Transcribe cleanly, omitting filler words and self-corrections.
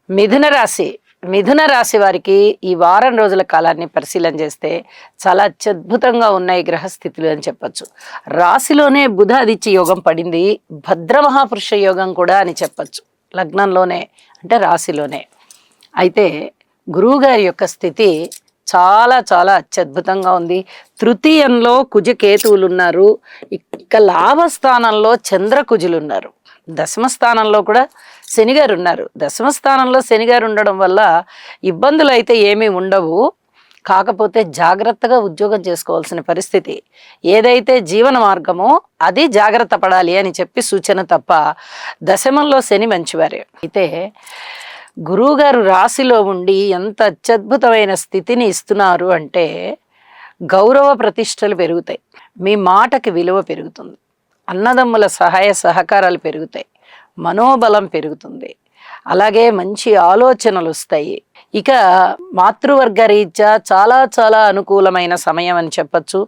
మిథున రాశి మిథున రాశి వారికి ఈ వారం రోజుల కాలాన్ని పరిశీలన చేస్తే చాలా అత్యద్భుతంగా ఉన్నాయి గ్రహస్థితులు అని చెప్పొచ్చు. రాశిలోనే బుధ ఆదిత్య యోగం పడింది, భద్ర మహాపురుష యోగం కూడా అని చెప్పొచ్చు. లగ్నంలోనే అంటే రాశిలోనే. అయితే గురువుగారి యొక్క స్థితి చాలా చాలా అత్యద్భుతంగా ఉంది. తృతీయంలో కుజకేతువులు ఉన్నారు, ఇక లాభస్థానంలో చంద్రకుజులు ఉన్నారు, దశమ స్థానంలో కూడా శనిగారు ఉన్నారు. దశమ స్థానంలో శనిగారు ఉండడం వల్ల ఇబ్బందులు అయితే ఏమీ ఉండవు, కాకపోతే జాగ్రత్తగా ఉద్యోగం చేసుకోవాల్సిన పరిస్థితి. ఏదైతే జీవన మార్గమో అది జాగ్రత్త పడాలి అని చెప్పి సూచన తప్ప, దశమంలో శని మంచివారే. అయితే గురువుగారు రాశిలో ఉండి ఎంత అత్యద్భుతమైన స్థితిని ఇస్తున్నారు అంటే, గౌరవ ప్రతిష్టలు పెరుగుతాయి, మీ మాటకి విలువ పెరుగుతుంది, అన్నదమ్ముల సహాయ సహకారాలు పెరుగుతాయి, మనోబలం పెరుగుతుంది, అలాగే మంచి ఆలోచనలు వస్తాయి. ఇక మాతృవర్గ రీత్యా చాలా చాలా అనుకూలమైన సమయం అని చెప్పచ్చు.